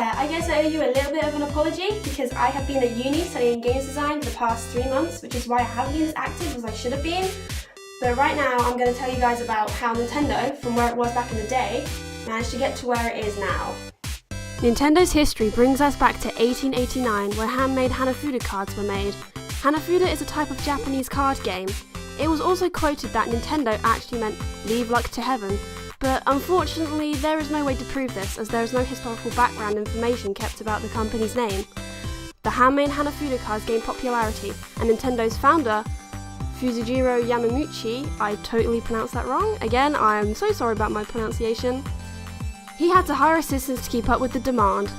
yeah, I guess I owe you a little bit of an apology because I have been at uni studying games design for the past 3 months, which is why I haven't been as active as I should have been. But right now I'm going to tell you guys about how Nintendo, from where it was back in the day, managed to get to where it is now. Nintendo's history brings us back to 1889, where handmade Hanafuda cards were made. Hanafuda is a type of Japanese card game. It was also quoted that Nintendo actually meant leave luck to heaven, but unfortunately there is no way to prove this as there is no historical background information kept about the company's name. The handmade Hanafuda cards gained popularity, and Nintendo's founder, Fusajiro Yamauchi, I totally pronounced that wrong, again I am so sorry about my pronunciation, he had to hire assistants to keep up with the demand.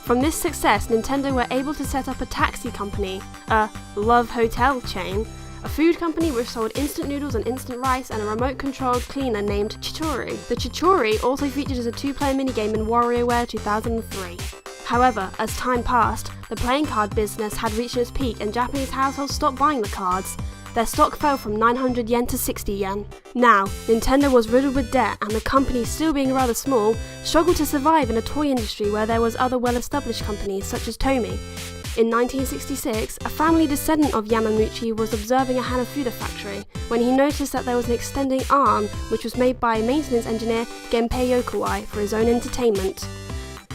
From this success, Nintendo were able to set up a taxi company, a love hotel chain, a food company which sold instant noodles and instant rice, and a remote-controlled cleaner named Chichori. The Chichori also featured as a 2-player minigame in WarioWare 2003. However, as time passed, the playing card business had reached its peak and Japanese households stopped buying the cards. Their stock fell from 900 yen to 60 yen. Now, Nintendo was riddled with debt, and the company, still being rather small, struggled to survive in a toy industry where there was other well-established companies such as Tomy. In 1966, a family descendant of Yamauchi was observing a Hanafuda factory when he noticed that there was an extending arm which was made by maintenance engineer Genpei Yokoi for his own entertainment.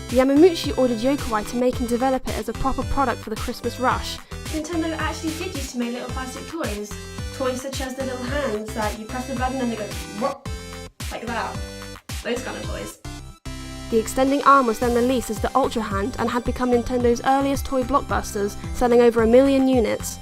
Yamauchi ordered Yokoi to make and develop it as a proper product for the Christmas rush. Nintendo actually did used to make little plastic toys. Toys such as the little hands that you press the button and they go whoop, like that. Those kind of toys. The extending arm was then released as the Ultra Hand and had become Nintendo's earliest toy blockbusters, selling over 1 million units.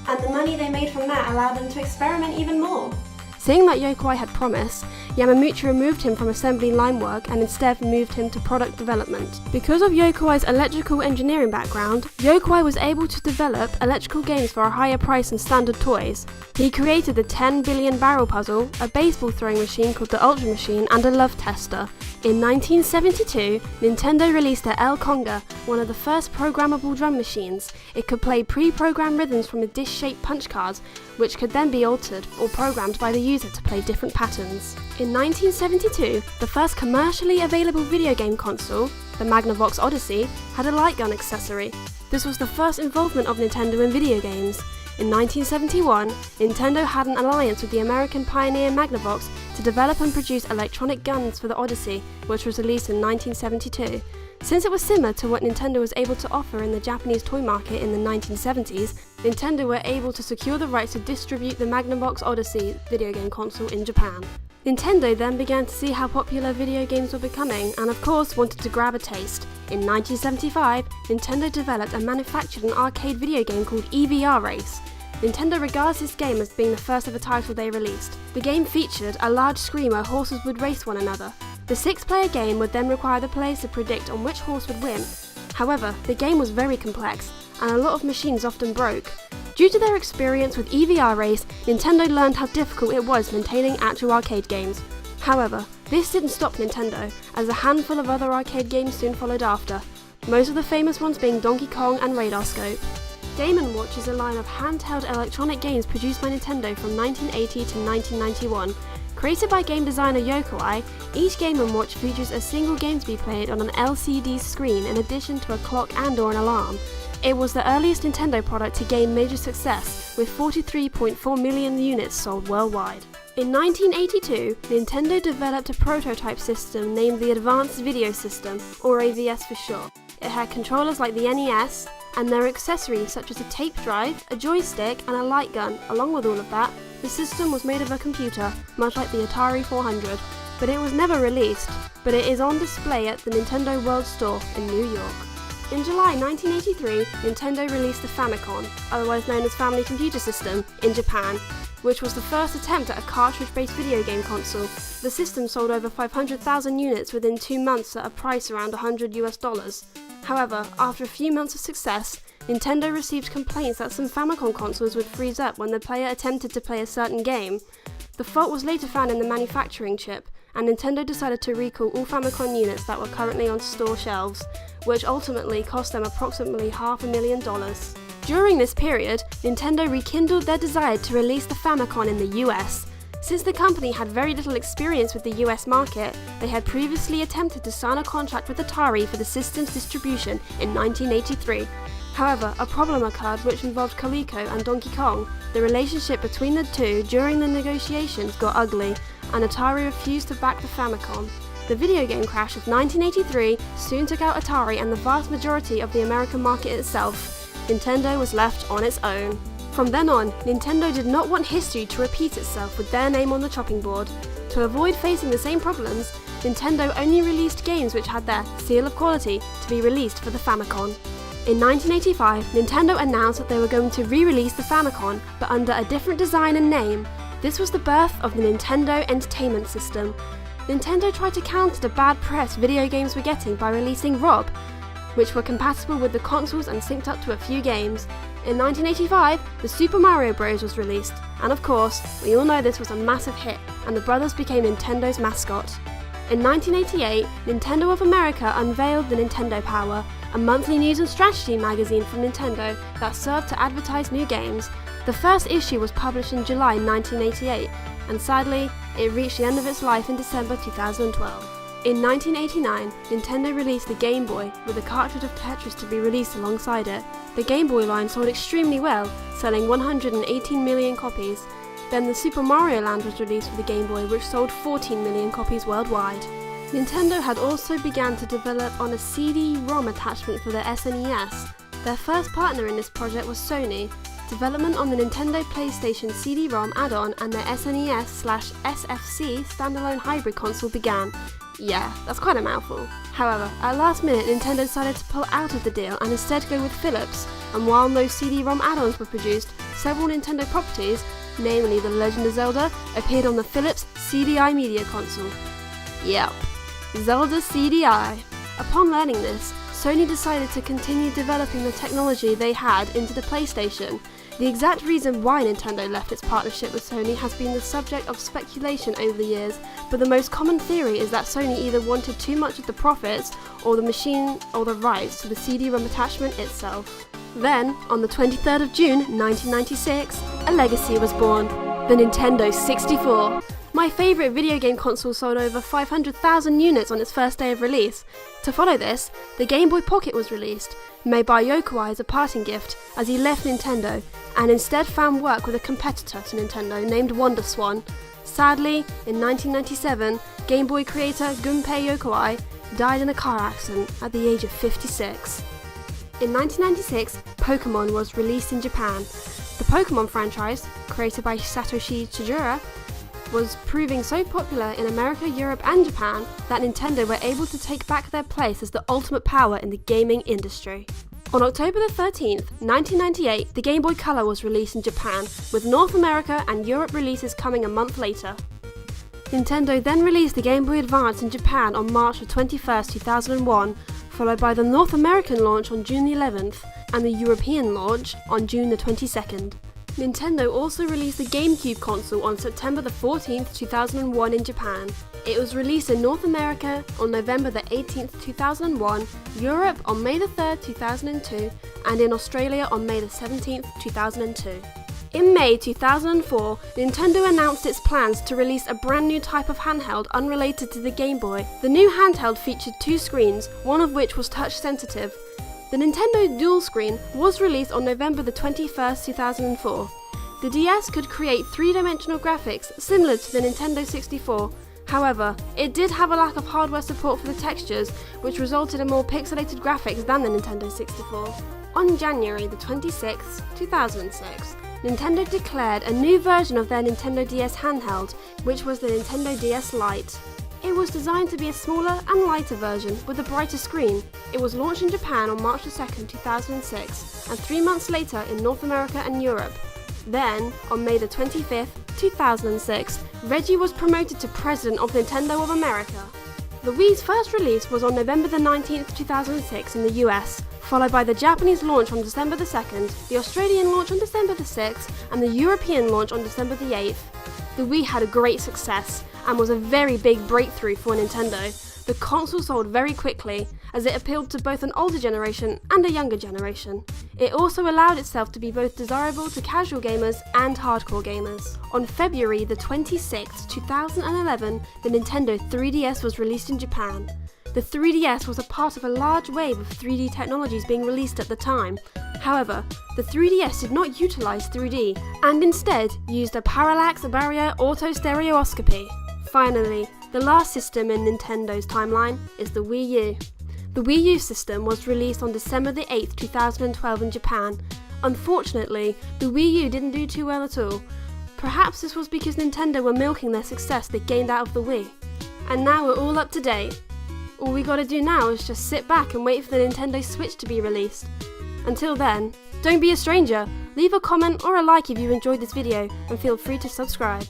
And the money they made from that allowed them to experiment even more. Seeing that Yokoi had promise, Yamauchi removed him from assembly line work and instead moved him to product development. Because of Yokoi's electrical engineering background, Yokoi was able to develop electrical games for a higher price than standard toys. He created the 10 billion barrel puzzle, a baseball throwing machine called the Ultra Machine, and a love tester. In 1972, Nintendo released the El Conga, one of the first programmable drum machines. It could play pre-programmed rhythms from a dish-shaped punch cards, which could then be altered or programmed by the user to play different patterns. In 1972, the first commercially available video game console, the Magnavox Odyssey, had a light gun accessory. This was the first involvement of Nintendo in video games. In 1971, Nintendo had an alliance with the American pioneer Magnavox to develop and produce electronic guns for the Odyssey, which was released in 1972. Since it was similar to what Nintendo was able to offer in the Japanese toy market in the 1970s, Nintendo were able to secure the rights to distribute the Magnavox Odyssey video game console in Japan. Nintendo then began to see how popular video games were becoming and of course wanted to grab a taste. In 1975, Nintendo developed and manufactured an arcade video game called EVR Race. Nintendo regards this game as being the first ever title they released. The game featured a large screen where horses would race one another. The 6-player game would then require the players to predict on which horse would win. However, the game was very complex, and a lot of machines often broke. Due to their experience with EVR Race, Nintendo learned how difficult it was maintaining actual arcade games. However, this didn't stop Nintendo, as a handful of other arcade games soon followed after, most of the famous ones being Donkey Kong and Radarscope. Game & Watch is a line of handheld electronic games produced by Nintendo from 1980 to 1991. Created by game designer Yokoi, each Game & Watch features a single game to be played on an LCD screen in addition to a clock and/or an alarm. It was the earliest Nintendo product to gain major success, with 43.4 million units sold worldwide. In 1982, Nintendo developed a prototype system named the Advanced Video System, or AVS for short. It had controllers like the NES, and their accessories such as a tape drive, a joystick, and a light gun. Along with all of that, the system was made of a computer, much like the Atari 400, but it was never released, but it is on display at the Nintendo World Store in New York. In July 1983, Nintendo released the Famicom, otherwise known as Family Computer System, in Japan, which was the first attempt at a cartridge-based video game console. The system sold over 500,000 units within 2 months at a price around $100. However, after a few months of success, Nintendo received complaints that some Famicom consoles would freeze up when the player attempted to play a certain game. The fault was later found in the manufacturing chip, and Nintendo decided to recall all Famicom units that were currently on store shelves, which ultimately cost them approximately $500,000. During this period, Nintendo rekindled their desire to release the Famicom in the US. Since the company had very little experience with the US market, they had previously attempted to sign a contract with Atari for the system's distribution in 1983. However, a problem occurred which involved Coleco and Donkey Kong. The relationship between the two during the negotiations got ugly, and Atari refused to back the Famicom. The video game crash of 1983 soon took out Atari and the vast majority of the American market itself. Nintendo was left on its own. From then on, Nintendo did not want history to repeat itself with their name on the chopping board. To avoid facing the same problems, Nintendo only released games which had their seal of quality to be released for the Famicom. In 1985, Nintendo announced that they were going to re-release the Famicom, but under a different design and name. This was the birth of the Nintendo Entertainment System. Nintendo tried to counter the bad press video games were getting by releasing ROM, which were compatible with the consoles and synced up to a few games. In 1985, the Super Mario Bros. Was released, and of course, we all know this was a massive hit, and the brothers became Nintendo's mascot. In 1988, Nintendo of America unveiled the Nintendo Power, a monthly news and strategy magazine from Nintendo that served to advertise new games. The first issue was published in July 1988, and sadly, it reached the end of its life in December 2012. In 1989, Nintendo released the Game Boy, with a cartridge of Tetris to be released alongside it. The Game Boy line sold extremely well, selling 118 million copies. Then the Super Mario Land was released for the Game Boy, which sold 14 million copies worldwide. Nintendo had also begun to develop on a CD-ROM attachment for the SNES. Their first partner in this project was Sony. Development on the Nintendo PlayStation CD-ROM add-on and the SNES/SFC standalone hybrid console began. Yeah, that's quite a mouthful. However, at last minute Nintendo decided to pull out of the deal and instead go with Philips, and while no CD-ROM add-ons were produced, several Nintendo properties, namely The Legend of Zelda, appeared on the Philips CDI media console. Yep, Zelda CDI. Upon learning this, Sony decided to continue developing the technology they had into the PlayStation. The exact reason why Nintendo left its partnership with Sony has been the subject of speculation over the years, but the most common theory is that Sony either wanted too much of the profits, or the machine, or the rights to the CD-ROM attachment itself. Then, on the 23rd of June 1996, a legacy was born, the Nintendo 64. My favourite video game console sold over 500,000 units on its first day of release. To follow this, the Game Boy Pocket was released, made by Yokoi as a parting gift as he left Nintendo, and instead found work with a competitor to Nintendo named WonderSwan. Sadly, in 1997, Game Boy creator Gunpei Yokoi died in a car accident at the age of 56. In 1996, Pokémon was released in Japan. The Pokémon franchise, created by Satoshi Chijura, was proving so popular in America, Europe and Japan that Nintendo were able to take back their place as the ultimate power in the gaming industry. On October the 13th, 1998, the Game Boy Color was released in Japan, with North America and Europe releases coming a month later. Nintendo then released the Game Boy Advance in Japan on March 21st, 2001, followed by the North American launch on June 11th and the European launch on June 22nd. Nintendo also released the GameCube console on September 14th, 2001 in Japan. It was released in North America on November 18th, 2001, Europe on May 3rd, 2002, and in Australia on May 17th, 2002. In May 2004, Nintendo announced its plans to release a brand new type of handheld unrelated to the Game Boy. The new handheld featured two screens, one of which was touch sensitive. The Nintendo Dual Screen was released on November 21st, 2004. The DS could create three-dimensional graphics similar to the Nintendo 64. However, it did have a lack of hardware support for the textures, which resulted in more pixelated graphics than the Nintendo 64. On January 26th, 2006, Nintendo declared a new version of their Nintendo DS handheld, which was the Nintendo DS Lite. It was designed to be a smaller and lighter version with a brighter screen. It was launched in Japan on March 2nd, 2006, and 3 months later in North America and Europe. Then, on May 25th, 2006, Reggie was promoted to President of Nintendo of America. The Wii's first release was on November 19th, 2006 in the US, followed by the Japanese launch on December 2nd, the Australian launch on December 6th, and the European launch on December 8th. The Wii had a great success, and was a very big breakthrough for Nintendo. The console sold very quickly, as it appealed to both an older generation and a younger generation. It also allowed itself to be both desirable to casual gamers and hardcore gamers. On February the 26th, 2011, the Nintendo 3DS was released in Japan. The 3DS was a part of a large wave of 3D technologies being released at the time. However, the 3DS did not utilize 3D, and instead used a parallax barrier autostereoscopy. Finally, the last system in Nintendo's timeline is the Wii U. The Wii U system was released on December the 8th, 2012 in Japan. Unfortunately, the Wii U didn't do too well at all. Perhaps this was because Nintendo were milking their success they gained out of the Wii. And now we're all up to date. All we gotta do now is just sit back and wait for the Nintendo Switch to be released. Until then, don't be a stranger, leave a comment or a like if you enjoyed this video, and feel free to subscribe.